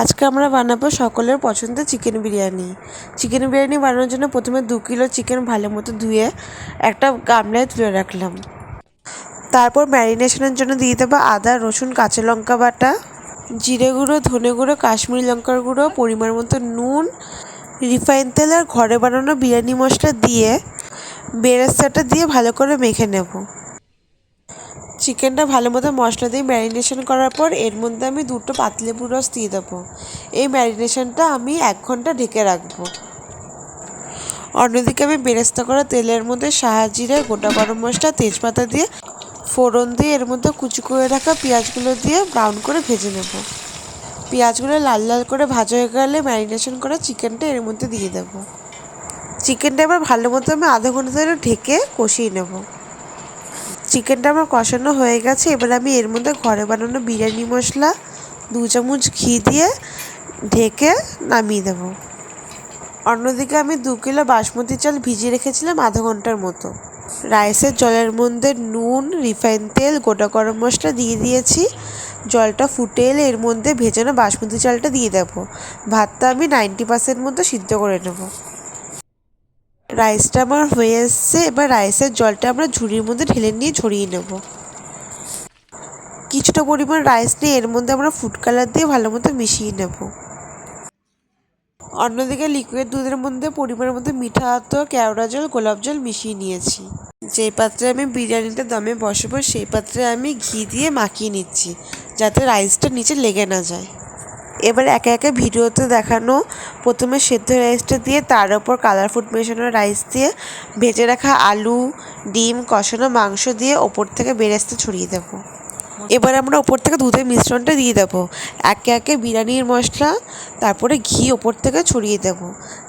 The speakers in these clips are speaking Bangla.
আজকে আমরা বানাবো সকলের পছন্দের চিকেন বিরিয়ানি। চিকেন বিরিয়ানি বানানোর জন্য প্রথমে 2 কিলো চিকেন ভালো মতো ধুয়ে একটা গামলায় তুলে রাখলাম। তারপর ম্যারিনেশনের জন্য দিয়ে দেবো আদা, রসুন, কাঁচা লঙ্কা বাটা, জিরে গুঁড়ো, ধনে গুঁড়ো, কাশ্মীরি লঙ্কার গুঁড়ো, পরিমাণ মতো নুন, রিফাইন তেল আর ঘরে বানানো বিরিয়ানি মশলা দিয়ে বেরেস্তাটা দিয়ে ভালো করে মেখে নেব। চিকেনটা ভালো মতো মশলা দিয়ে ম্যারিনেশন করার পর এর মধ্যে আমি 2টো পাতিলেবুর রস দিয়ে দেবো। এই ম্যারিনেশনটা আমি 1 ঘন্টা ঢেকে রাখবো। অন্যদিকে আমি বেরেস্তা করা তেলের মধ্যে জিরে, গোটা গরম মশলা, তেজপাতা দিয়ে ফোড়ন দিয়ে এর মধ্যে কুচি করে রাখা পেঁয়াজগুলো দিয়ে ব্রাউন করে ভেজে নেব। পেঁয়াজগুলো লাল লাল করে ভাজা হয়ে গেলে ম্যারিনেশন করা চিকেনটা এর মধ্যে দিয়ে দেবো। চিকেনটা এবার ভালো মতো আমি আধা ঘন্টা ধরে ঢেকে কষিয়ে নেব। চিকেনটা আমার কষানো হয়ে গেছে। এবার আমি এর মধ্যে ঘরে বানানো বিরিয়ানি মশলা 2 চামচ ঘি দিয়ে ঢেকে নামিয়ে দেব। অন্যদিকে আমি 2 কিলো বাসমতি চাল ভিজিয়ে রেখেছিলাম আধা ঘন্টার মতো। রাইসের জলের মধ্যে নুন, রিফাইন তেল, গোটা গরম মশলা দিয়ে দিয়েছি। জলটা ফুটে এলে এর মধ্যে ভেজানো বাসমতি চালটা দিয়ে দেবো। ভাতটা আমি 90% মতো সিদ্ধ করে নেব। রাইসটা আমার হয়ে এসছে। এবার রাইসের জলটা আমরা ঝুড়ির মধ্যে ঢেলে নিয়ে ঝরিয়ে নেব। কিছুটা পরিমাণ রাইস নিয়ে এর মধ্যে আমরা ফুড কালার দিয়ে ভালো মতো মিশিয়ে নেব। অন্যদিকে লিকুইড দুধের মধ্যে পরিমাণ মতো মিঠা আতর, কেওড়া জল, গোলাপ জল মিশিয়ে নিয়েছি। যেই পাত্রে আমি বিরিয়ানিটা দমে বসাবো সেই পাত্রে আমি ঘি দিয়ে মাখিয়ে নিচ্ছি, যাতে রাইসটা নিচে লেগে না যায়। এবার একে একে ভিডিওতে দেখানো প্রথমে সেদ্ধ রাইসটা দিয়ে তার ওপর কালার ফুড মেশানো রাইস দিয়ে ভেজে রাখা আলু, ডিম, কষানো মাংস দিয়ে ওপর থেকে বেরেস্তা ছড়িয়ে দেবো। এবার আমরা ওপর থেকে দুধের মিশ্রণটা দিয়ে দেবো। একে একে বিরিয়ানির মশলা, তারপরে ঘি ওপর থেকে ছড়িয়ে দেবো।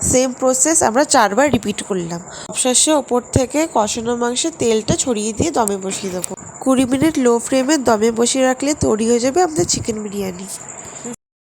সেম প্রসেস আমরা 4 বার রিপিট করলাম। সবশেষে ওপর থেকে কষানো মাংসের তেলটা ছড়িয়ে দিয়ে দমে বসিয়ে দেবো। 20 মিনিট লো ফ্লেমে দমে বসিয়ে রাখলে তৈরি হয়ে যাবে আমাদের চিকেন বিরিয়ানি।